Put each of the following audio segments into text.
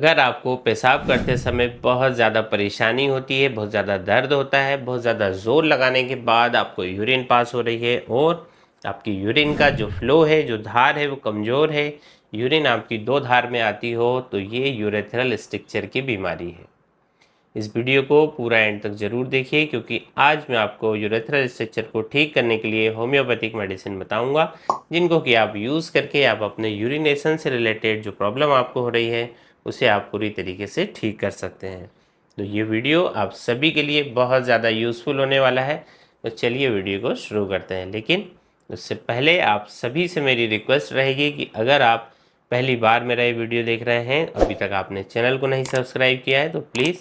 अगर आपको पेशाब करते समय बहुत ज़्यादा परेशानी होती है, बहुत ज़्यादा दर्द होता है, बहुत ज़्यादा ज़ोर लगाने के बाद आपको यूरिन पास हो रही है और आपकी यूरिन का जो फ्लो है, जो धार है वो कमज़ोर है, यूरिन आपकी दो धार में आती हो, तो ये यूरेथ्रल स्ट्रक्चर की बीमारी है। इस वीडियो को पूरा एंड तक ज़रूर देखिए, क्योंकि आज मैं आपको यूरेथ्रल स्ट्रक्चर को ठीक करने के लिए होम्योपैथिक मेडिसिन बताऊंगा, जिनको कि आप यूज़ करके आप अपने यूरिनेशन से रिलेटेड जो प्रॉब्लम आपको हो रही है उसे आप पूरी तरीके से ठीक कर सकते हैं। तो ये वीडियो आप सभी के लिए बहुत ज़्यादा यूज़फुल होने वाला है। तो चलिए वीडियो को शुरू करते हैं, लेकिन उससे पहले आप सभी से मेरी रिक्वेस्ट रहेगी कि अगर आप पहली बार मेरा ये वीडियो देख रहे हैं, अभी तक आपने चैनल को नहीं सब्सक्राइब किया है, तो प्लीज़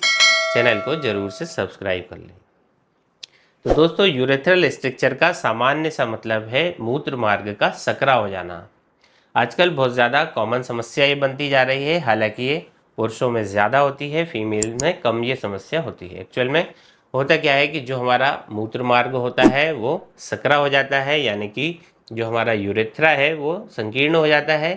चैनल को ज़रूर से सब्सक्राइब कर लें। तो दोस्तों, यूरेथ्रल स्ट्रक्चर का सामान्य सा मतलब है मूत्र मार्ग का सकरा हो जाना। आजकल बहुत ज़्यादा कॉमन समस्या ये बनती जा रही है। हालांकि ये पुरुषों में ज़्यादा होती है, फीमेल में कम ये समस्या होती है। एक्चुअल में होता क्या है कि जो हमारा मूत्र मार्ग होता है वो सकरा हो जाता है, यानी कि जो हमारा यूरेथ्रा है वो संकीर्ण हो जाता है।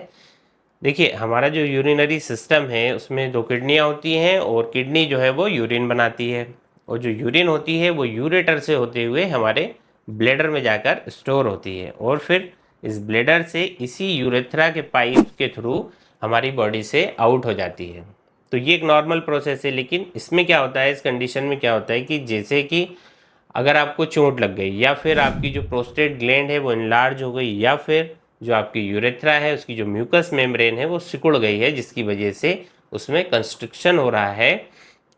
देखिए, हमारा जो यूरिनरी सिस्टम है उसमें दो किडनियाँ होती हैं और किडनी जो है वो यूरिन बनाती है, और जो यूरिन होती है वो यूरेटर से होते हुए हमारे ब्लैडर में जाकर स्टोर होती है, और फिर इस ब्लैडर से इसी यूरेथ्रा के पाइप के थ्रू हमारी बॉडी से आउट हो जाती है। तो ये एक नॉर्मल प्रोसेस है। लेकिन इसमें क्या होता है, इस कंडीशन में क्या होता है कि जैसे कि अगर आपको चोट लग गई, या फिर आपकी जो प्रोस्टेट ग्लैंड है वो इनलार्ज हो गई, या फिर जो आपकी यूरेथ्रा है उसकी जो म्यूकस मेम्ब्रेन है वो सिकुड़ गई है, जिसकी वजह से उसमें कंस्ट्रिक्शन हो रहा है,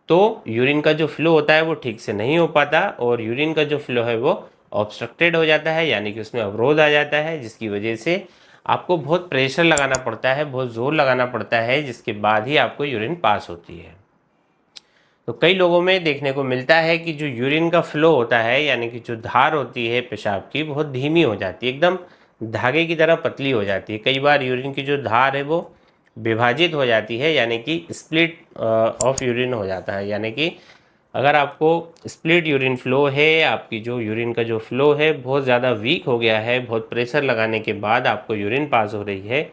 तो यूरिन का जो फ्लो होता है वो ठीक से नहीं हो पाता, और यूरिन का जो फ्लो है वो ऑब्स्ट्रक्टेड हो जाता है, यानी कि उसमें अवरोध आ जाता है, जिसकी वजह से आपको बहुत प्रेशर लगाना पड़ता है, बहुत ज़ोर लगाना पड़ता है, जिसके बाद ही आपको यूरिन पास होती है। तो कई लोगों में देखने को मिलता है कि जो यूरिन का फ्लो होता है, यानी कि जो धार होती है पेशाब की, बहुत धीमी हो जाती है, एकदम धागे की तरह पतली हो जाती है। कई बार यूरिन की जो धार है वो विभाजित हो जाती है, यानी कि स्प्लिट ऑफ यूरिन हो जाता है। यानी कि अगर आपको स्प्लिट यूरिन फ्लो है, आपकी जो यूरिन का जो फ्लो है बहुत ज़्यादा वीक हो गया है, बहुत प्रेशर लगाने के बाद आपको यूरिन पास हो रही है,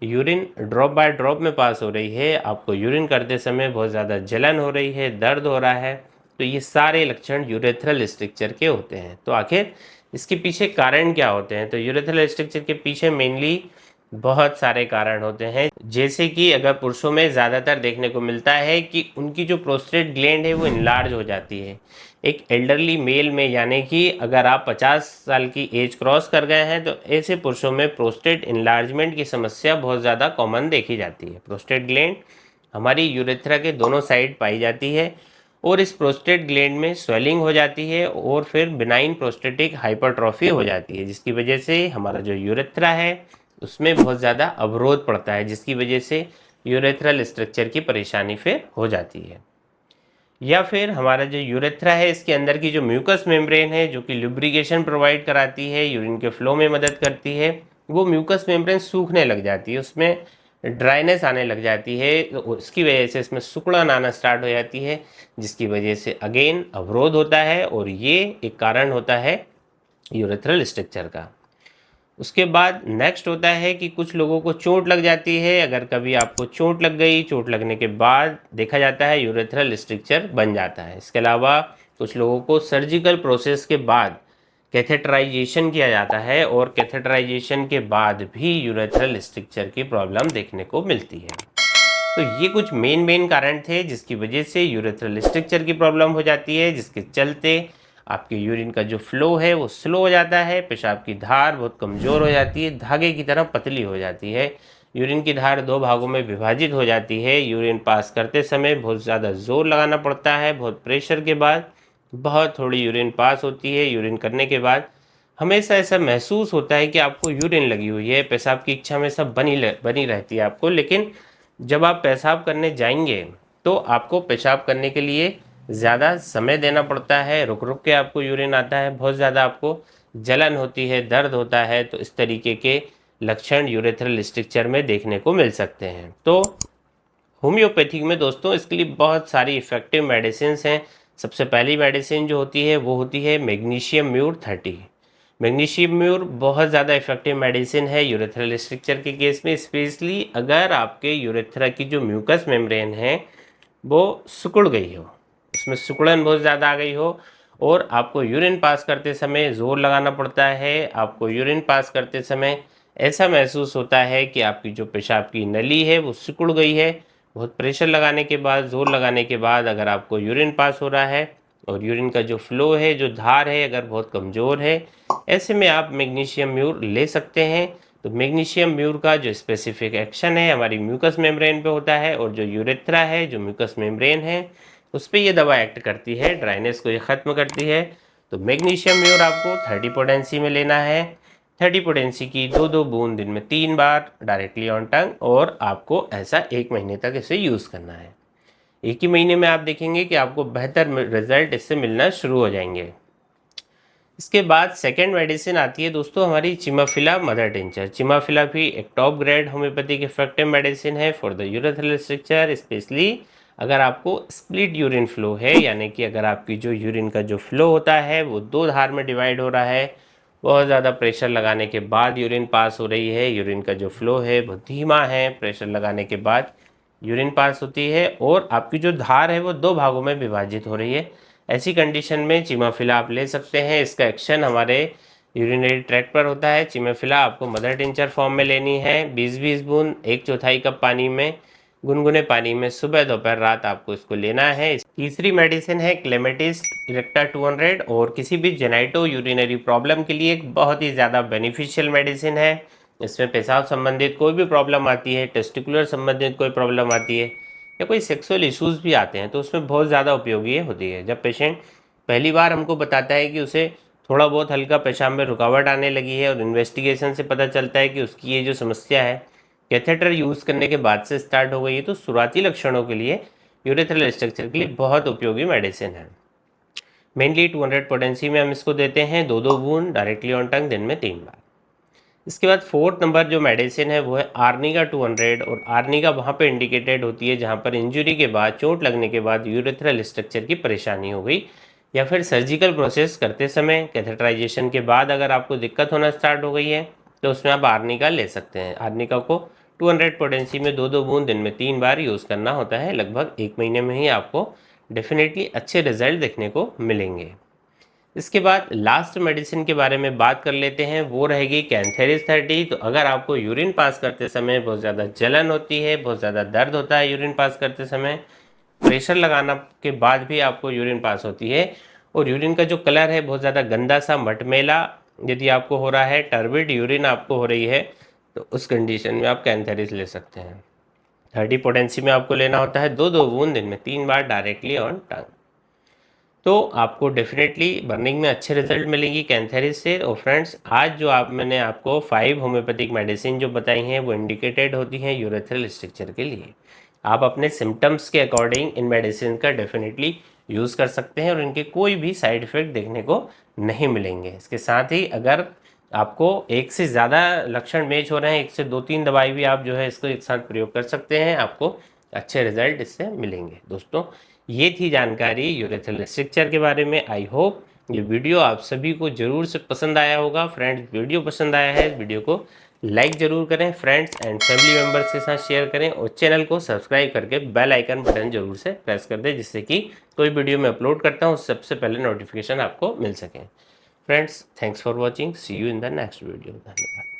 यूरिन ड्रॉप बाय ड्रॉप में पास हो रही है, आपको यूरिन करते समय बहुत ज़्यादा जलन हो रही है, दर्द हो रहा है, तो ये सारे लक्षण यूरेथ्रल स्ट्रक्चर के होते हैं। तो आखिर इसके पीछे कारण क्या होते हैं? तो यूरेथ्रल स्ट्रक्चर के पीछे मेनली बहुत सारे कारण होते हैं। जैसे कि अगर पुरुषों में ज़्यादातर देखने को मिलता है कि उनकी जो प्रोस्टेट ग्लैंड है वो इनलार्ज हो जाती है। एक एल्डरली मेल में, यानी कि अगर आप 50 साल की एज क्रॉस कर गए हैं, तो ऐसे पुरुषों में प्रोस्टेट इनलार्जमेंट की समस्या बहुत ज़्यादा कॉमन देखी जाती है। प्रोस्टेट ग्लैंड हमारी यूरेथ्रा के दोनों साइड पाई जाती है, और इस प्रोस्टेट ग्लैंड में स्वेलिंग हो जाती है, और फिर बिनाइन प्रोस्टेटिक हाइपरट्रॉफी हो जाती है, जिसकी वजह से हमारा जो यूरेथ्रा है उसमें बहुत ज़्यादा अवरोध पड़ता है, जिसकी वजह से यूरेथ्रल स्ट्रक्चर की परेशानी फिर हो जाती है। या फिर हमारा जो यूरेथ्रा है इसके अंदर की जो म्यूकस मेम्ब्रेन है, जो कि लुब्रिकेशन प्रोवाइड कराती है, यूरिन के फ्लो में मदद करती है, वो म्यूकस मेम्ब्रेन सूखने लग जाती है, उसमें ड्राइनेस आने लग जाती है, तो उसकी वजह से इसमें सिकुड़न आना स्टार्ट हो जाती है, जिसकी वजह से अगेन अवरोध होता है, और ये एक कारण होता है यूरेथ्रल स्ट्रक्चर का। उसके बाद नेक्स्ट होता है कि कुछ लोगों को चोट लग जाती है। अगर कभी आपको चोट लग गई, चोट लगने के बाद देखा जाता है यूरेथ्रल स्ट्रक्चर बन जाता है। इसके अलावा कुछ लोगों को सर्जिकल प्रोसेस के बाद कैथेटराइजेशन किया जाता है, और कैथेटराइजेशन के बाद भी यूरेथ्रल स्ट्रक्चर की प्रॉब्लम देखने को मिलती है। तो ये कुछ मेन कारण थे जिसकी वजह से यूरेथ्रल स्ट्रक्चर की प्रॉब्लम हो जाती है, जिसके चलते आपके यूरिन का जो फ्लो है वो स्लो हो जाता है, पेशाब की धार बहुत कमज़ोर हो जाती है, धागे की तरह पतली हो जाती है, यूरिन की धार दो भागों में विभाजित हो जाती है, यूरिन पास करते समय बहुत ज़्यादा ज़ोर लगाना पड़ता है, बहुत प्रेशर के बाद बहुत थोड़ी यूरिन पास होती है। यूरिन करने के बाद हमेशा ऐसा महसूस होता है कि आपको यूरिन लगी हुई है, पेशाब की इच्छा हमेशा बनी रहती है आपको, लेकिन जब आप पेशाब करने जाएंगे तो आपको पेशाब करने के लिए ज़्यादा समय देना पड़ता है, रुक रुक के आपको यूरिन आता है, बहुत ज़्यादा आपको जलन होती है, दर्द होता है। तो इस तरीके के लक्षण यूरेथ्रल स्ट्रक्चर में देखने को मिल सकते हैं। तो होम्योपैथिक में दोस्तों इसके लिए बहुत सारी इफ़ेक्टिव मेडिसिन हैं। सबसे पहली मेडिसिन जो होती है वो होती है मैग्नीशियम म्यूर 30। मैग्नीशियम म्यूर बहुत ज़्यादा इफेक्टिव मेडिसिन है यूरेथ्रल स्ट्रक्चर के केस में, स्पेशली अगर आपके यूरेथ्रा की जो म्यूकस मेम्ब्रेन है वो सिकुड़ गई हो, उसमें सिकुड़न बहुत ज़्यादा आ गई हो और आपको यूरिन पास करते समय ज़ोर लगाना पड़ता है, आपको यूरिन पास करते समय ऐसा महसूस होता है कि आपकी जो पेशाब की नली है वो सिकुड़ गई है। बहुत प्रेशर लगाने के बाद, ज़ोर लगाने के बाद अगर आपको यूरिन पास हो रहा है और यूरिन का जो फ्लो है, जो धार है अगर बहुत कमज़ोर है, ऐसे में आप मैग्नीशियम म्यूर ले सकते हैं। तो मैग्नीशियम म्यूर का जो स्पेसिफिक एक्शन है हमारी म्यूकस मेम्ब्रेन पे होता है और जो यूरेथ्रा है, जो म्यूकस मेम्ब्रेन है, उस पर ये दवा एक्ट करती है, ड्राइनेस को ये ख़त्म करती है। तो मैग्नीशियम म्यूर आपको 30 पोटेंसी में लेना है। 30 पोटेंसी की 2-2 बूंद दिन में 3 बार डायरेक्टली ऑन टंग, और आपको ऐसा 1 महीने तक इसे यूज़ करना है। 1 ही महीने में आप देखेंगे कि आपको बेहतर रिजल्ट इससे मिलना शुरू हो जाएंगे। इसके बाद सेकेंड मेडिसिन आती है दोस्तों हमारी चिमाफिला मदर टिंचर। चिमाफिला भी एक top grade homoeopathic effective medicine है for the urethral structure, specially अगर आपको स्प्लिट यूरिन फ्लो है, यानी कि अगर आपकी जो यूरिन का जो फ्लो होता है वो 2 धार में डिवाइड हो रहा है, बहुत ज़्यादा प्रेशर लगाने के बाद यूरिन पास हो रही है, यूरिन का जो फ्लो है बहुत धीमा है, प्रेशर लगाने के बाद यूरिन पास होती है और आपकी जो धार है वो 2 भागों में विभाजित हो रही है, ऐसी कंडीशन में चिमाफिला आप ले सकते हैं। इसका एक्शन हमारे यूरिनरी ट्रैक्ट पर होता है। चिमाफिला आपको मदर टिंचर फॉर्म में लेनी है, 20-20 बूंद 1/4 कप पानी में, गुनगुने पानी में सुबह दोपहर रात आपको इसको लेना है। तीसरी मेडिसिन है क्लेमेटिस इरेक्टा 200 और किसी भी जेनाइटो यूरिनरी प्रॉब्लम के लिए एक बहुत ही ज़्यादा बेनिफिशियल मेडिसिन है। इसमें पेशाब संबंधित कोई भी प्रॉब्लम आती है, टेस्टिकुलर संबंधित कोई प्रॉब्लम आती है या कोई सेक्सुअल इश्यूज़ भी आते हैं तो उसमें बहुत ज़्यादा उपयोगी होती है। जब पेशेंट पहली बार हमको बताता है कि उसे थोड़ा बहुत हल्का पेशाब में रुकावट आने लगी है और इन्वेस्टिगेशन से पता चलता है कि उसकी ये जो समस्या है कैथेटर यूज़ करने के बाद से स्टार्ट हो गई है, तो शुरुआती लक्षणों के लिए यूरेथ्रल स्ट्रक्चर के लिए बहुत उपयोगी मेडिसिन है। मेनली 200 पोटेंसी में हम इसको देते हैं, 2-2 बूंद डायरेक्टली ऑन टंग दिन में 3 बार। इसके बाद 4th नंबर जो मेडिसिन है वो है आर्निगा 200, और आर्निगा वहाँ पे इंडिकेटेड होती है जहाँ पर इंजरी के बाद, चोट लगने के बाद यूरेथ्रल स्ट्रक्चर की परेशानी हो गई या फिर सर्जिकल प्रोसेस करते समय कैथेटराइजेशन के बाद अगर आपको दिक्कत होना स्टार्ट हो गई है तो उसमें आप आर्निगा ले सकते हैं। आर्निगा को 200 पोटेंसी में 2-2 बूंद दिन में 3 बार यूज़ करना होता है। लगभग 1 महीने में ही आपको डेफिनेटली अच्छे रिजल्ट देखने को मिलेंगे। इसके बाद लास्ट मेडिसिन के बारे में बात कर लेते हैं, वो रहेगी कैंथेरिस 30। तो अगर आपको यूरिन पास करते समय बहुत ज़्यादा जलन होती है, बहुत ज़्यादा दर्द होता है यूरिन पास करते समय, प्रेशर लगाना के बाद भी आपको यूरिन पास होती है और यूरिन का जो कलर है बहुत ज़्यादा गंदा सा मटमेला यदि आपको हो रहा है, टर्बिड यूरिन आपको हो रही है, तो उस कंडीशन में आप कैंथेरिस ले सकते हैं। 30 पोटेंसी में आपको लेना होता है, 2-2 बूंद दिन में 3 बार डायरेक्टली ऑन टंग। तो आपको डेफिनेटली बर्निंग में अच्छे रिजल्ट मिलेंगी कैंथेरिस से। और फ्रेंड्स, आज जो मैंने आपको 5 होम्योपैथिक मेडिसिन जो बताई हैं वो इंडिकेटेड होती हैं यूरेथ्रल स्ट्रक्चर के लिए। आप अपने सिम्टम्स के अकॉर्डिंग इन मेडिसिन का डेफिनेटली यूज़ कर सकते हैं और इनके कोई भी साइड इफ़ेक्ट देखने को नहीं मिलेंगे। इसके साथ ही अगर आपको एक से ज़्यादा लक्षण मैच हो रहे हैं, 1 से 2-3 दवाई भी आप जो है इसको एक साथ प्रयोग कर सकते हैं, आपको अच्छे रिजल्ट इससे मिलेंगे। दोस्तों, ये थी जानकारी यूरेथ्रल स्ट्रक्चर के बारे में। आई होप ये वीडियो आप सभी को ज़रूर से पसंद आया होगा। फ्रेंड्स, वीडियो पसंद आया है, वीडियो को लाइक ज़रूर करें, फ्रेंड्स एंड फैमिली मेम्बर्स के साथ शेयर करें और चैनल को सब्सक्राइब करके बेल आइकन बटन जरूर से प्रेस कर दें, जिससे कि कोई वीडियो मैं अपलोड करता हूँ सबसे पहले नोटिफिकेशन आपको मिल सके। Friends, thanks for watching, see you in the next video. धन्यवाद।